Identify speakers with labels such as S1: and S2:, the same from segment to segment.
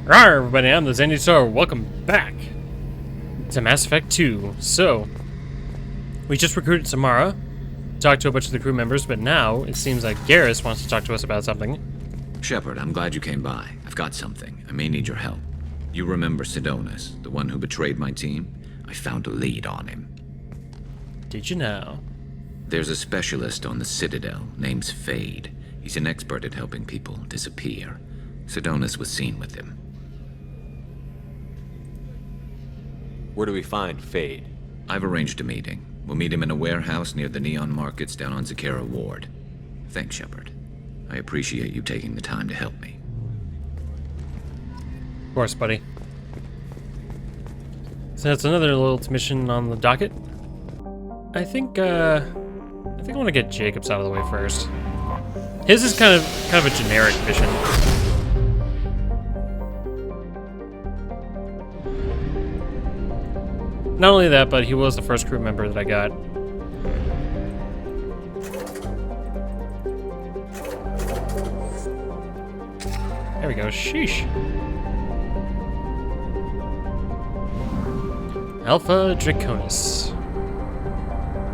S1: Rawr, everybody, I'm the Xanisaur. Welcome back to Mass Effect 2. So, we just recruited Samara, talked to a bunch of the crew members, but now it seems like Garrus wants to talk to us about something.
S2: Shepard, I'm glad you came by. I've got something. I may need your help. You remember Sidonus, the one who betrayed my team? I found a lead on him.
S1: Did you know?
S2: There's a specialist on the Citadel named Fade. He's an expert at helping people disappear. Sidonus was seen with him.
S3: Where do we find Fade?
S2: I've arranged a meeting. We'll meet him in a warehouse near the Neon Markets down on Zakera Ward. Thanks, Shepard. I appreciate you taking the time to help me.
S1: Of course, buddy. So that's another little mission on the docket. I think I want to get Jacobs out of the way first. His is kind of a generic mission. Not only that, but he was the first crew member that I got. There we go. Sheesh. Alpha Draconis.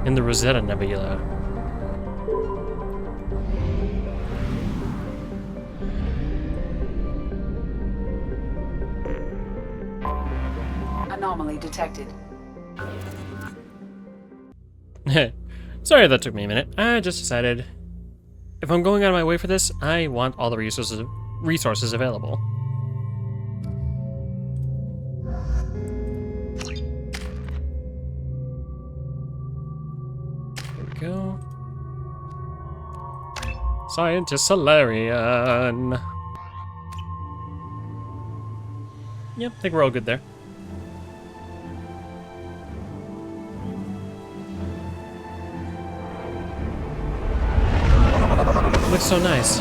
S1: In the Rosetta Nebula.
S4: Anomaly detected.
S1: Sorry that took me a minute. I just decided if I'm going out of my way for this, I want all the resources available. There we go. Scientist Solarian. Yep, I think we're all good there. Looks so nice.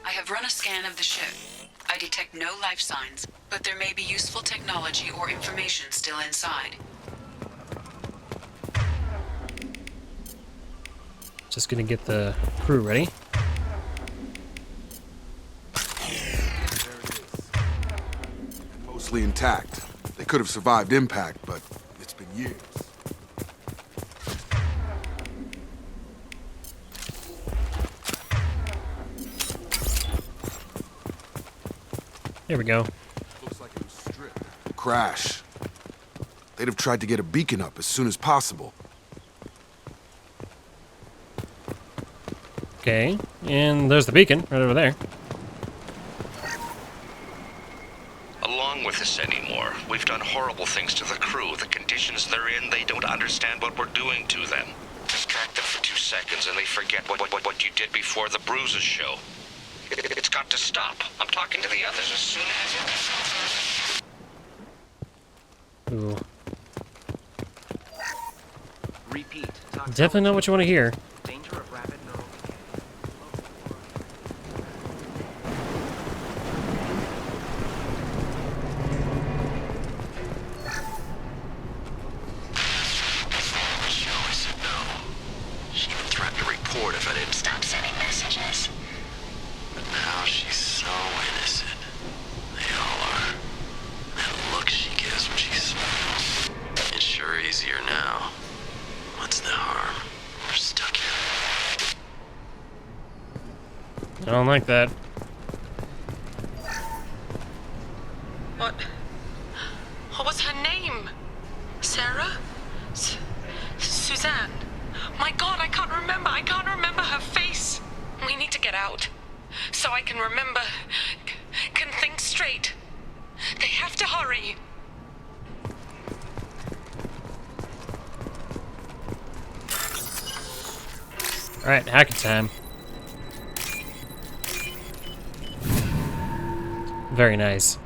S4: I have run a scan of the ship. I detect no life signs, but there may be useful technology or information still inside.
S1: Just gonna get the crew ready.
S5: Mostly intact. They could have survived impact, but it's been years.
S1: There we go.
S5: Looks like it was stripped. Crash. They'd have tried to get a beacon up as soon as possible.
S1: Okay, and there's the beacon right over there.
S6: Along with this anymore, we've done horrible things to the crew. The conditions they're in, they don't understand what we're doing to them. Distract them for 2 seconds and they forget what you did before the bruises show. It's got to stop. I'm talking to the others as soon as...
S1: Ooh.
S7: Repeat.
S1: Definitely not what you want to hear.
S7: Danger of rapid neural.
S6: Joe, I said no. She even threatened to report if I didn't stop sending messages. But now she's so innocent. They all are. That look she gives when she smiles. It's sure easier now. What's the harm? We're stuck here.
S1: I don't like that.
S8: What was her name? Sarah? Suzanne? My God, I can't remember. I can't remember her face. We need to get out. So I can remember, can think straight. They have to hurry.
S1: Alright, hacking time. Very nice.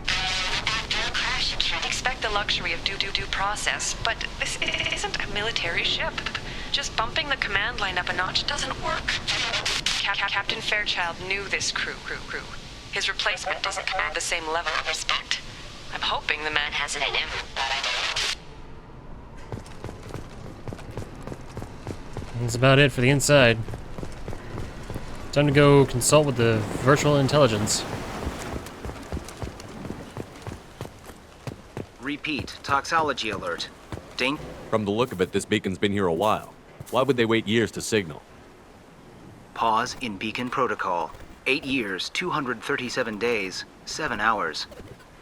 S8: After a crash, you can't expect the luxury of due process, but this isn't a military ship. Just bumping the command line up a notch doesn't work. Captain Fairchild knew this crew. His replacement doesn't command the same level of respect. I'm hoping the man has it in him, but I don't.
S1: That's about it for the inside. Time to go consult with the virtual intelligence.
S7: Repeat. Toxology alert.
S3: From the look of it, this beacon's been here a while. Why would they wait years to signal?
S7: Pause in beacon protocol. 8 years, 237 days, 7 hours.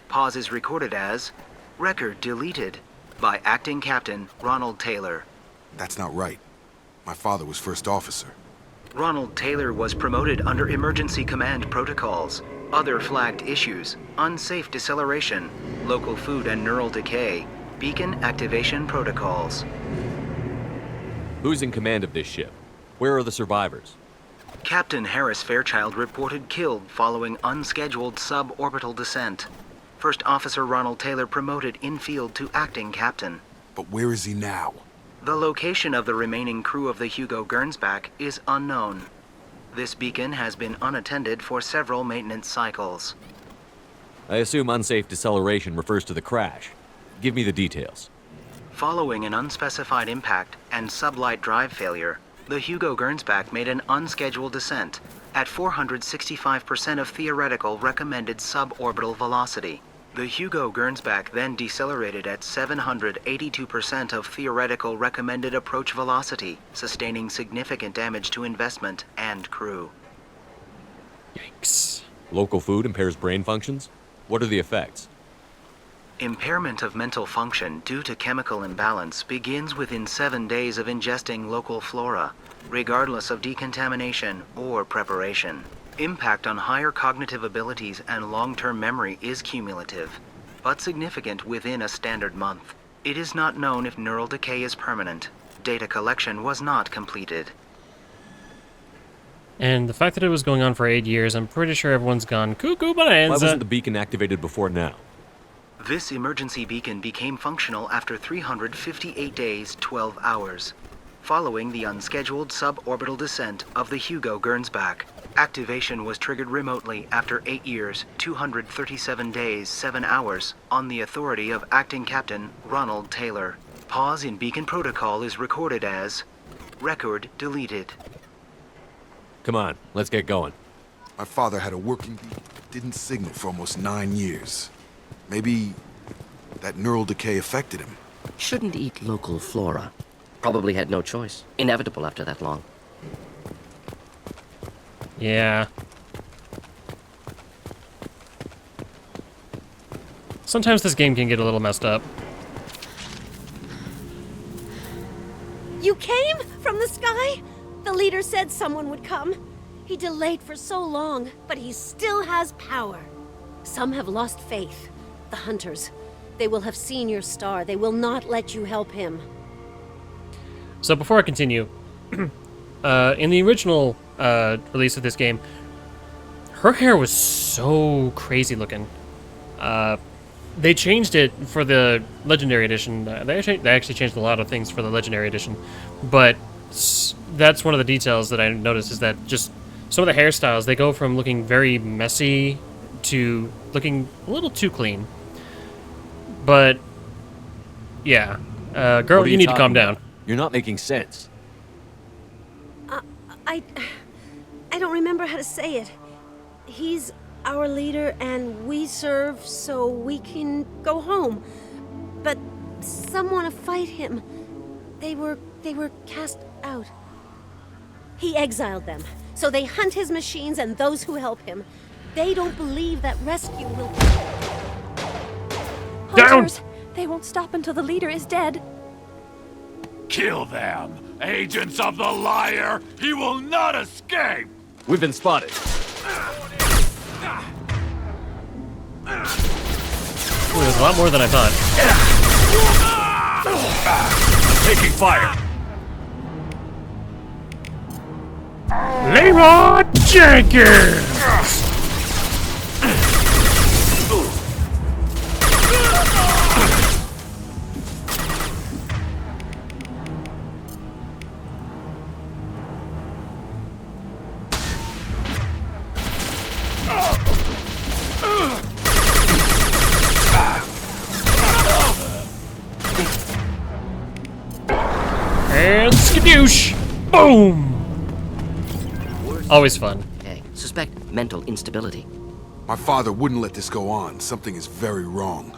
S7: Pause is recorded as record deleted by Acting Captain Ronald Taylor.
S5: That's not right. My father was first officer.
S7: Ronald Taylor was promoted under emergency command protocols. Other flagged issues: unsafe deceleration, local food and neural decay, beacon activation protocols.
S3: Who's in command of this ship? Where are the survivors?
S7: Captain Harris Fairchild reported killed following unscheduled suborbital descent. First Officer Ronald Taylor promoted in-field to acting captain.
S5: But where is he now?
S7: The location of the remaining crew of the Hugo Gernsback is unknown. This beacon has been unattended for several maintenance cycles.
S3: I assume unsafe deceleration refers to the crash. Give me the details.
S7: Following an unspecified impact and sublight drive failure, the Hugo Gernsback made an unscheduled descent at 465% of theoretical recommended suborbital velocity. The Hugo Gernsback then decelerated at 782% of theoretical recommended approach velocity, sustaining significant damage to investment and crew.
S1: Yikes.
S3: Local food impairs brain functions? What are the effects?
S7: Impairment of mental function due to chemical imbalance begins within 7 days of ingesting local flora, regardless of decontamination or preparation. Impact on higher cognitive abilities and long-term memory is cumulative, but significant within a standard month. It is not known if neural decay is permanent. Data collection was not completed.
S1: And the fact that it was going on for 8 years, I'm pretty sure everyone's gone cuckoo bonanza.
S3: Why wasn't the beacon activated before now?
S7: This emergency beacon became functional after 358 days, 12 hours, following the unscheduled suborbital descent of the Hugo Gernsback. Activation was triggered remotely after 8 years, 237 days, 7 hours, on the authority of Acting Captain Ronald Taylor. Pause in beacon protocol is recorded as record deleted.
S3: Come on, let's get going.
S5: My father had a working beacon that didn't signal for almost 9 years. Maybe that neural decay affected him.
S9: Shouldn't eat local flora. Probably had no choice. Inevitable after that long.
S1: Yeah. Sometimes this game can get a little messed up.
S10: You came from the sky? The leader said someone would come. He delayed for so long, but he still has power. Some have lost faith. The hunters. They will have seen your star. They will not let you help him.
S1: So before I continue, in the original release of this game, her hair was so crazy looking. They changed it for the Legendary Edition. They actually changed a lot of things for the Legendary Edition, but that's one of the details that I noticed, is that just some of the hairstyles, they go from looking very messy to looking a little too clean. But yeah, girl, you need to calm down.
S3: You're not making sense.
S10: I don't remember how to say it. He's our leader and we serve so we can go home. But some want to fight him. They were cast out. He exiled them, so they hunt his machines and those who help him. They don't believe that rescue will...
S1: Hunters!
S10: They won't stop until the leader is dead.
S11: Kill them! Agents of the liar! He will not escape!
S3: We've been spotted.
S1: Ooh, there's a lot more than I thought.
S11: Taking fire!
S1: Leroy Jenkins! Skadoosh! Boom! Always fun.
S9: Okay. Suspect mental instability.
S5: My father wouldn't let this go on. Something is very wrong.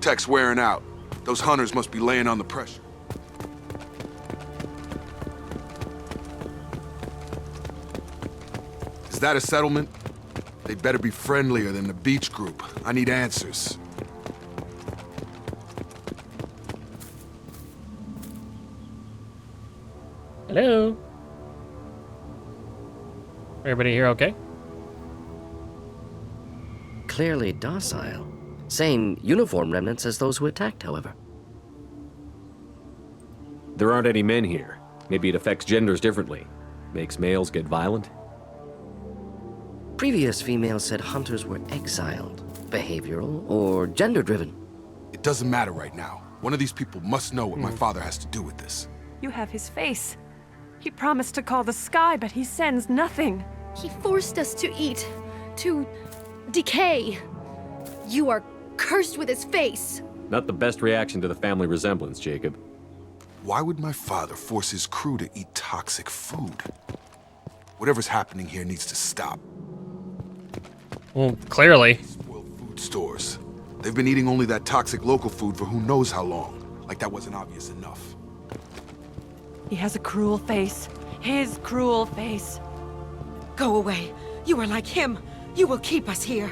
S5: Tech's wearing out. Those hunters must be laying on the pressure. Is that a settlement? They'd better be friendlier than the beach group. I need answers.
S1: Hello? Everybody here okay?
S9: Clearly docile. Same uniform remnants as those who attacked, however.
S3: There aren't any men here. Maybe it affects genders differently. Makes males get violent?
S9: Previous females said hunters were exiled, behavioral, or gender-driven.
S5: It doesn't matter right now. One of these people must know what my father has to do with this.
S12: You have his face. He promised to call the sky, but he sends nothing.
S10: He forced us to eat, to decay. You are cursed with his face.
S3: Not the best reaction to the family resemblance, Jacob.
S5: Why would my father force his crew to eat toxic food? Whatever's happening here needs to stop.
S1: Well, clearly.
S5: Spoiled food stores. They've been eating only that toxic local food for who knows how long. Like that wasn't obvious enough.
S12: He has a cruel face. His cruel face.
S13: Go away. You are like him. You will keep us here.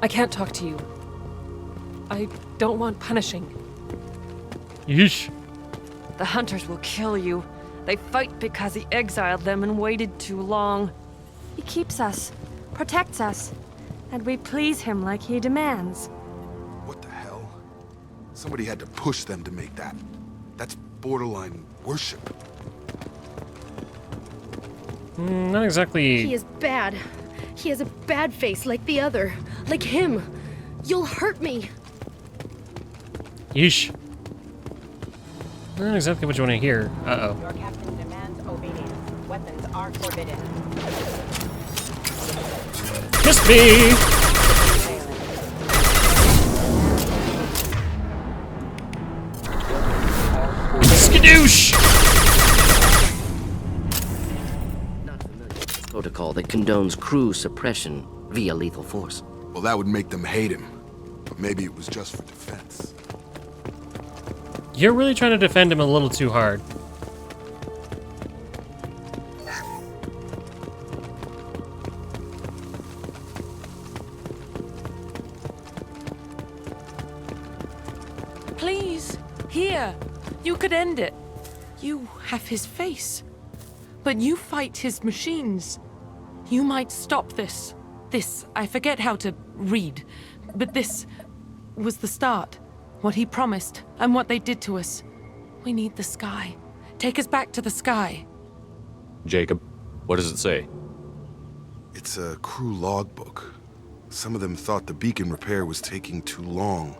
S12: I can't talk to you. I don't want punishing.
S1: Yeesh.
S12: The hunters will kill you. They fight because he exiled them and waited too long. He keeps us, protects us, and we please him like he demands.
S5: What the hell? Somebody had to push them to make that. That's borderline worship.
S1: Not exactly.
S10: He is bad. He has a bad face like the other. Like him. You'll hurt me.
S1: Yeesh. Not exactly what you want to hear. Uh-oh.
S14: Your captain demands obedience. Weapons are forbidden.
S1: Kiss me! Skadoosh!
S9: Not familiar with protocol that condones crew suppression via lethal force.
S5: Well, that would make them hate him. But maybe it was just for defense.
S1: You're really trying to defend him a little too hard.
S8: Please, here. You could end it. You have his face. But you fight his machines. You might stop this. This, I forget how to read. But this was the start. What he promised, and what they did to us. We need the sky. Take us back to the sky.
S3: Jacob, what does it say?
S5: It's a crew logbook. Some of them thought the beacon repair was taking too long.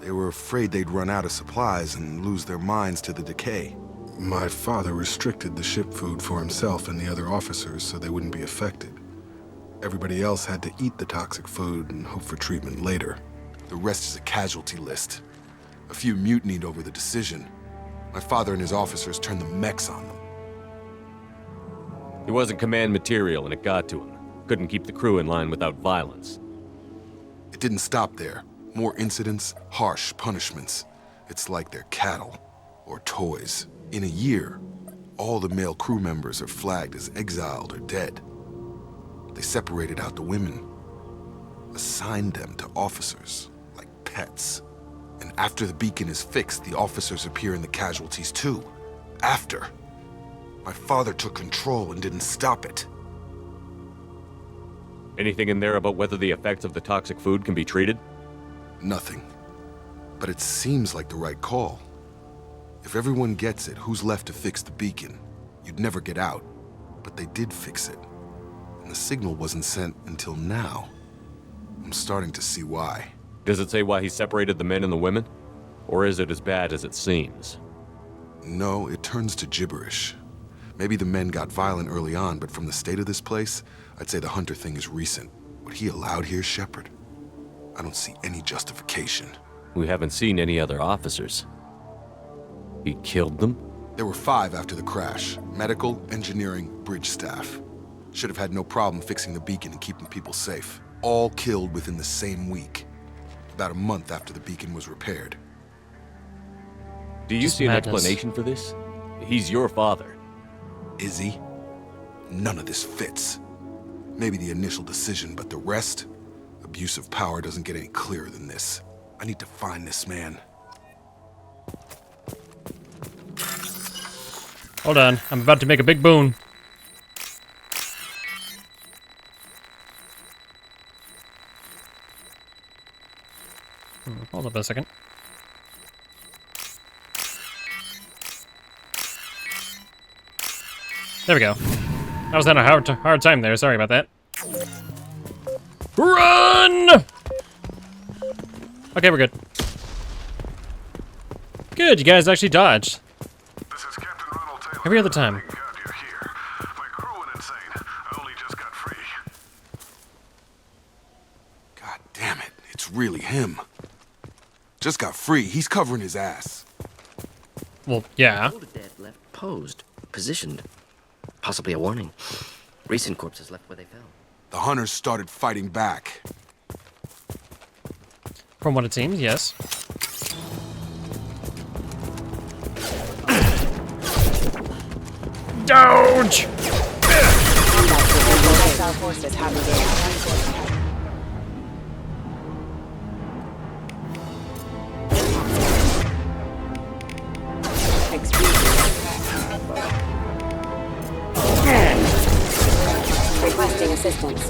S5: They were afraid they'd run out of supplies and lose their minds to the decay. My father restricted the ship food for himself and the other officers so they wouldn't be affected. Everybody else had to eat the toxic food and hope for treatment later. The rest is a casualty list. A few mutinied over the decision. My father and his officers turned the mechs on them.
S3: He wasn't command material and it got to him. Couldn't keep the crew in line without violence.
S5: It didn't stop there. More incidents, harsh punishments. It's like they're cattle or toys. In a year, all the male crew members are flagged as exiled or dead. They separated out the women, assigned them to officers like pets. And after the beacon is fixed, the officers appear in the casualties too. After. My father took control and didn't stop it.
S3: Anything in there about whether the effects of the toxic food can be treated?
S5: Nothing. But it seems like the right call. If everyone gets it, who's left to fix the beacon? You'd never get out. But they did fix it. And the signal wasn't sent until now. I'm starting to see why.
S3: Does it say why he separated the men and the women? Or is it as bad as it seems?
S5: No, it turns to gibberish. Maybe the men got violent early on, but from the state of this place, I'd say the Hunter thing is recent. What he allowed here, Shepard? I don't see any justification.
S3: We haven't seen any other officers. He killed them?
S5: There were 5 after the crash. Medical, engineering, bridge staff. Should have had no problem fixing the beacon and keeping people safe. All killed within the same week. About a month after the beacon was repaired.
S3: Do you see an explanation for this? He's your father.
S5: Is he? None of this fits. Maybe the initial decision, but the rest? Abuse of power doesn't get any clearer than this. I need to find this man.
S1: Hold on, I'm about to make a big boon. Hold up a second. There we go. I was having a hard time there, sorry about that. Run! Okay, we're good. Good, you guys actually dodged. Every other time.
S5: God damn it, it's really him. Just got free, he's covering his ass.
S1: Well, yeah.
S9: Dead left posed, positioned. Possibly a warning. Recent corpses left where they fell.
S5: The hunters started fighting back.
S1: From what it seems, yes. Dodge!
S14: Our forces have engaged. Requesting assistance.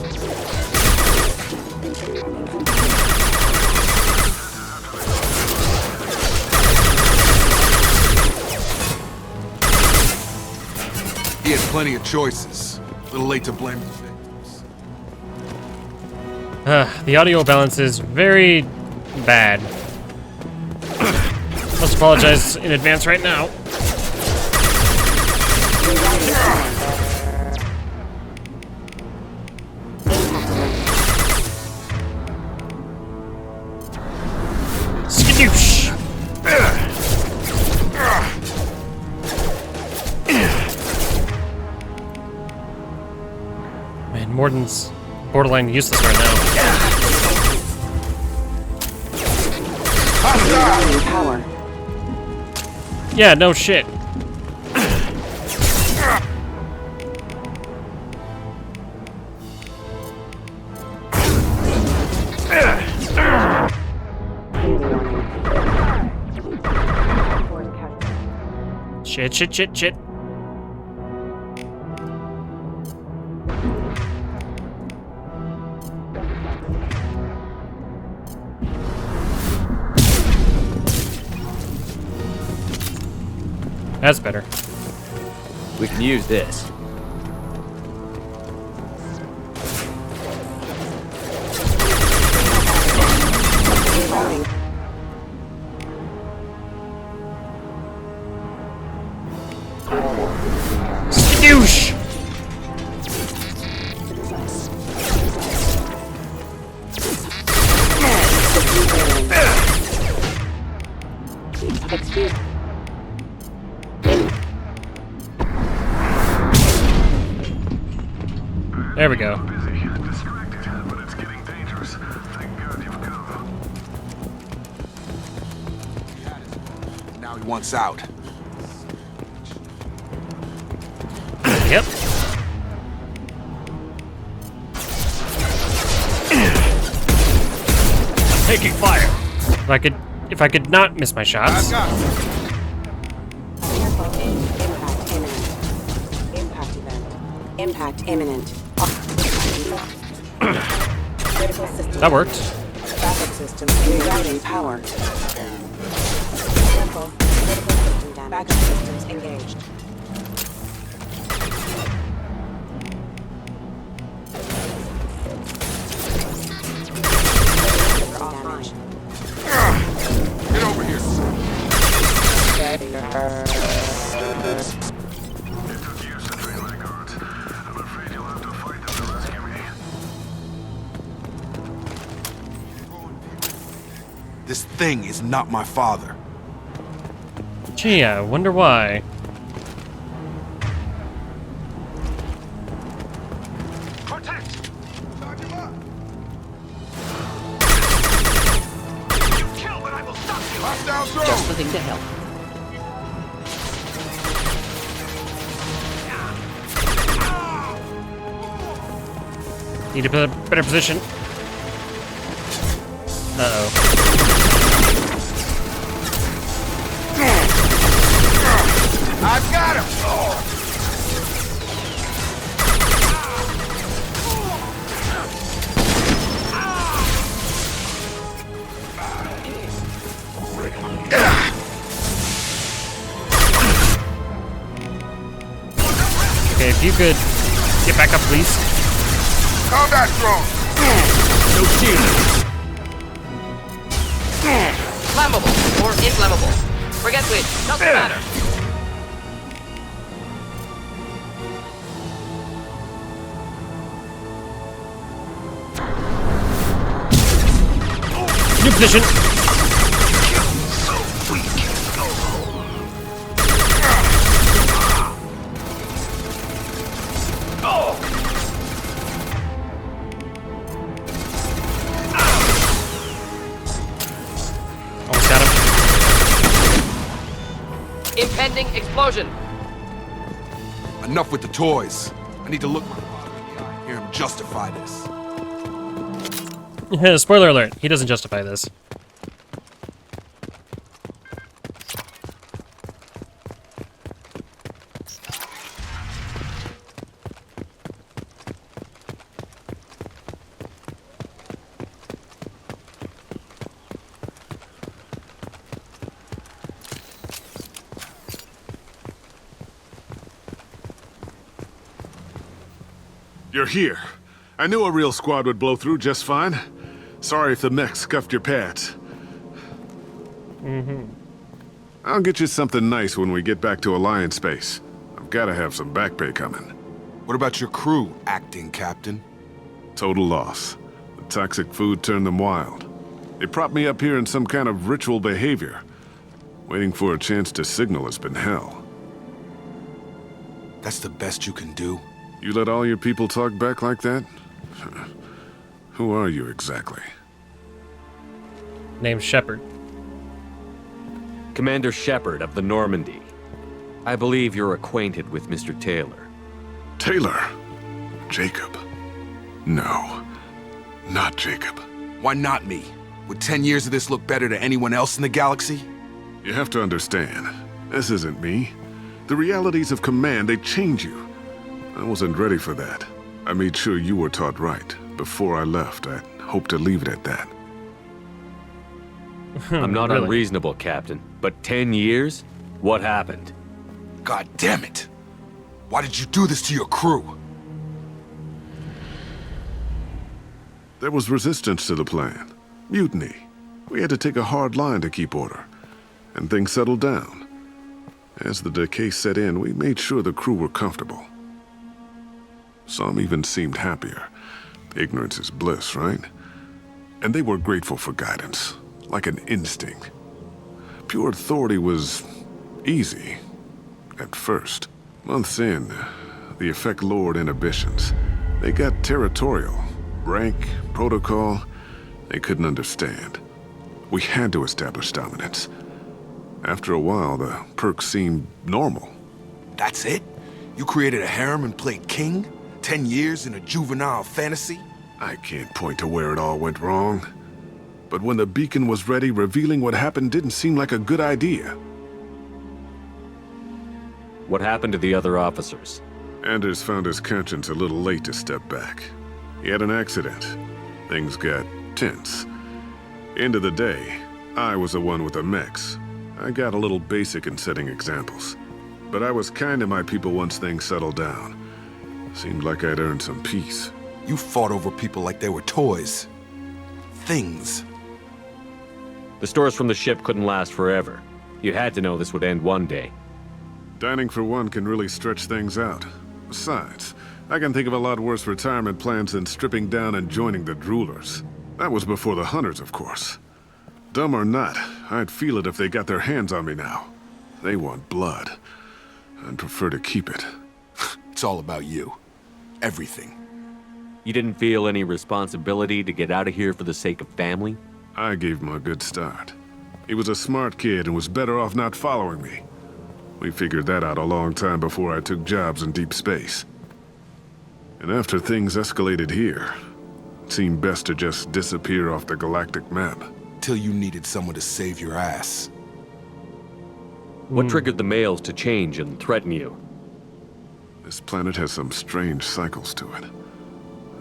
S5: He had plenty of choices. A little late to blame the victims.
S1: The audio balance is very bad. Must apologize in advance right now. Skadoosh! Man, Morden's borderline useless right now.
S14: Power.
S1: Yeah, no shit. Shit. That's better.
S3: We can use this.
S1: Skadoosh!
S14: Excuse.
S1: There we go.
S5: Now he wants out.
S1: Yep. Taking fire. If I could not miss my shots.
S14: Impact imminent. Critical systems.
S1: That worked.
S14: Backup systems rerouting power. Critical system damage. Backup systems engaged. Damage.
S5: Get over here. This thing is not my father.
S1: Gee, I wonder why.
S11: Protect!
S5: Charge him up!
S11: You kill, but I will stop you!
S5: Hostile drone!
S9: Just the thing to help.
S1: Need a better position. Uh-oh.
S5: I've got him!
S1: Okay, if you could get back up, please.
S5: Combat drone!
S1: No shield.
S9: Flammable or inflammable. Forget which. Doesn't matter.
S1: New position.
S11: So we can go home.
S1: Almost got him.
S9: Impending explosion.
S5: Enough with the toys. I need to look my father in the eye, hear him justify this.
S1: Spoiler alert, he doesn't justify this.
S15: You're here. I knew a real squad would blow through just fine. Sorry if the mech scuffed your pads. I'll get you something nice when we get back to Alliance space. I've gotta have some back pay coming.
S5: What about your crew, acting captain?
S15: Total loss. The toxic food turned them wild. They propped me up here in some kind of ritual behavior. Waiting for a chance to signal has been hell.
S5: That's the best you can do?
S15: You let all your people talk back like that? Who are you exactly?
S1: Name's Shepard.
S3: Commander Shepard of the Normandy. I believe you're acquainted with Mr. Taylor.
S15: Taylor? Jacob? No, not Jacob.
S5: Why not me? Would 10 years of this look better to anyone else in the galaxy?
S15: You have to understand, this isn't me. The realities of command, they change you. I wasn't ready for that. I made sure you were taught right. Before I left, I hoped to leave it at that.
S3: I'm not
S1: Really?
S3: unreasonable, Captain, but 10 years? What happened?
S5: God damn it! Why did you do this to your crew?
S15: There was resistance to the plan. Mutiny. We had to take a hard line to keep order. And things settled down. As the decay set in, we made sure the crew were comfortable. Some even seemed happier. Ignorance is bliss, right? And they were grateful for guidance, like an instinct. Pure authority was easy, at first. Months in, the effect lowered inhibitions. They got territorial. Rank, protocol, they couldn't understand. We had to establish dominance. After a while, the perks seemed normal.
S5: That's it? You created a harem and played king? 10 years in a juvenile fantasy?
S15: I can't point to where it all went wrong. But when the beacon was ready, revealing what happened didn't seem like a good idea.
S3: What happened to the other officers?
S15: Anders found his conscience a little late to step back. He had an accident. Things got tense. End of the day, I was the one with the mechs. I got a little basic in setting examples. But I was kind to my people once things settled down. Seemed like I'd earned some peace.
S5: You fought over people like they were toys. Things.
S3: The stores from the ship couldn't last forever. You had to know this would end one day.
S15: Dining for one can really stretch things out. Besides, I can think of a lot worse retirement plans than stripping down and joining the droolers. That was before the hunters, of course. Dumb or not, I'd feel it if they got their hands on me now. They want blood. I'd prefer to keep it.
S5: It's all about you. Everything.
S3: You didn't feel any responsibility to get out of here for the sake of family?
S15: I gave him a good start. He was a smart kid and was better off not following me. We figured that out a long time before I took jobs in deep space. And after things escalated here, it seemed best to just disappear off the galactic map.
S5: Till you needed someone to save your ass.
S3: What triggered the males to change and threaten you?
S15: This planet has some strange cycles to it.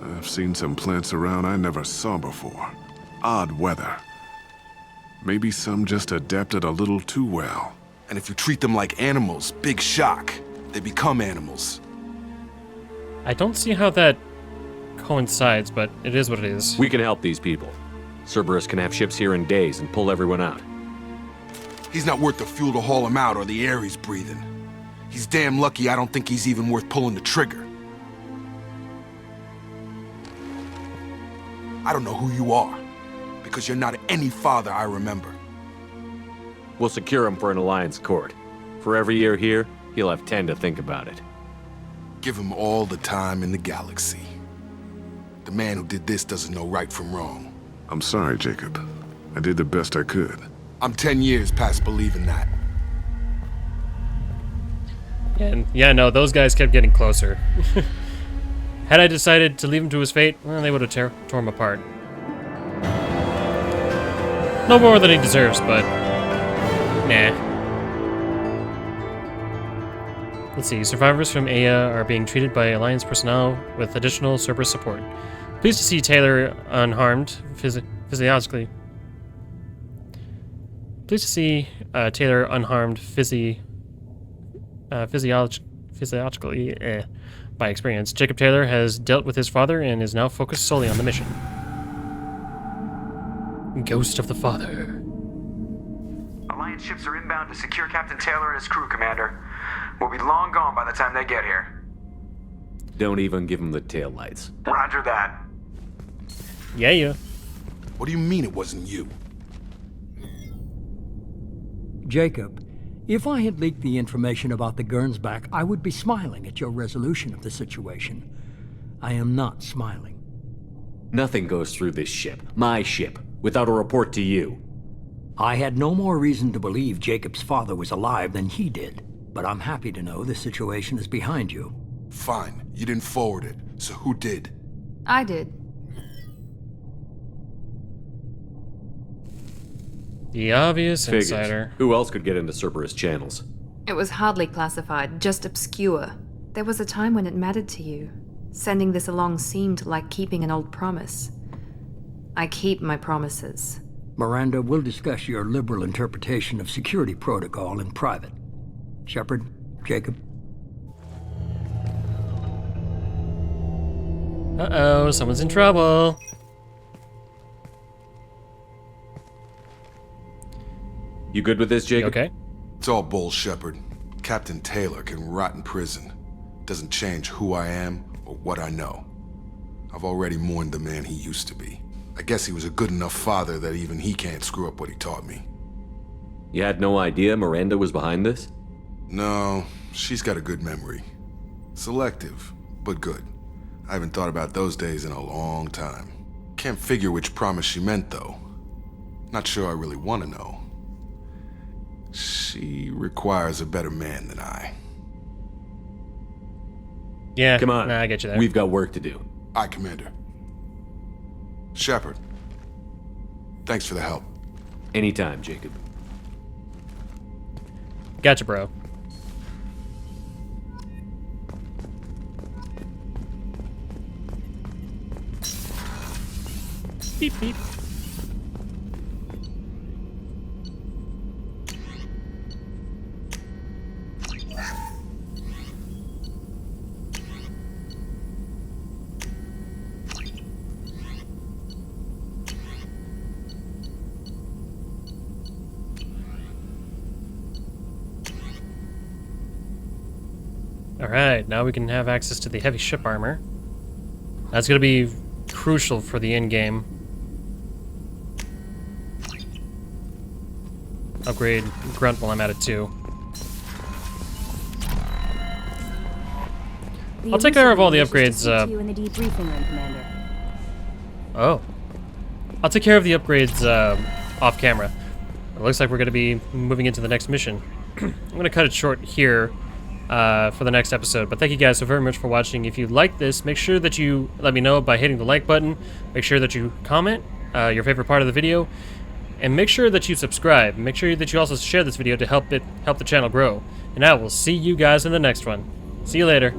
S15: I've seen some plants around I never saw before. Odd weather. Maybe some just adapted a little too well.
S5: And if you treat them like animals, big shock. They become animals.
S1: I don't see how that coincides, but it is what it is.
S3: We can help these people. Cerberus can have ships here in days and pull everyone out.
S5: He's not worth the fuel to haul him out or the air he's breathing. He's damn lucky I don't think he's even worth pulling the trigger. I don't know who you are, because you're not any father I remember.
S3: We'll secure him for an Alliance court. For every year here, he'll have 10 to think about it.
S5: Give him all the time in the galaxy. The man who did this doesn't know right from wrong.
S15: I'm sorry, Jacob. I did the best I could.
S5: I'm 10 years past believing that.
S1: And yeah, no, those guys kept getting closer. Had I decided to leave him to his fate, well, they would have tore him apart. No more than he deserves, but nah. Let's see. Survivors from Aya are being treated by Alliance personnel with additional Cerberus support. Pleased to see Taylor unharmed physiologically. Pleased to see Taylor unharmed physiologically by experience. Jacob Taylor has dealt with his father and is now focused solely on the mission. Ghost of the Father.
S16: Alliance ships are inbound to secure Captain Taylor and his crew, Commander. We'll be long gone by the time they get here.
S3: Don't even give him the taillights.
S16: Roger that.
S1: Yeah.
S5: What do you mean it wasn't you?
S17: Jacob, if I had leaked the information about the Gernsback, I would be smiling at your resolution of the situation. I am not smiling.
S3: Nothing goes through this ship, my ship, without a report to you.
S17: I had no more reason to believe Jacob's father was alive than he did, but I'm happy to know the situation is behind you.
S5: Fine. You didn't forward it, so who did?
S12: I did.
S1: The obvious
S3: Figures.
S1: insider.
S3: Who else could get into Cerberus channels?
S12: It was hardly classified, just obscure. There was a time when it mattered to you. Sending this along seemed like keeping an old promise. I keep my promises.
S17: Miranda, we'll discuss your liberal interpretation of security protocol in private. Shepard, Jacob.
S1: Uh-oh, someone's in trouble.
S3: You good with this, Jacob?
S1: Okay.
S5: It's all bull, Shepard. Captain Taylor can rot in prison. Doesn't change who I am or what I know. I've already mourned the man he used to be. I guess he was a good enough father that even he can't screw up what he taught me.
S3: You had no idea Miranda was behind this?
S5: No, she's got a good memory. Selective, but good. I haven't thought about those days in a long time. Can't figure which promise she meant, though. Not sure I really want to know. She requires a better man than I.
S1: Yeah,
S3: come on.
S1: Nah, I get you there.
S3: We've got work to do.
S5: Aye, Commander. Shepard, thanks for the help.
S3: Anytime, Jacob.
S1: Gotcha, bro. Beep, beep. Alright, now we can have access to the heavy ship armor. That's going to be crucial for the endgame. upgrade Grunt while I'm at it too. I'll take care of all the upgrades.
S18: In the debriefing room, Commander.
S1: Oh. I'll take care of the upgrades off camera. It looks like we're going to be moving into the next mission. I'm going to cut it short here for the next episode. But thank you guys so very much for watching. If you like this, make sure that you let me know by hitting the like button. Make sure that you comment your favorite part of the video. And make sure that you subscribe. Make sure that you also share this video to help the channel grow. And I will see you guys in the next one. See you later.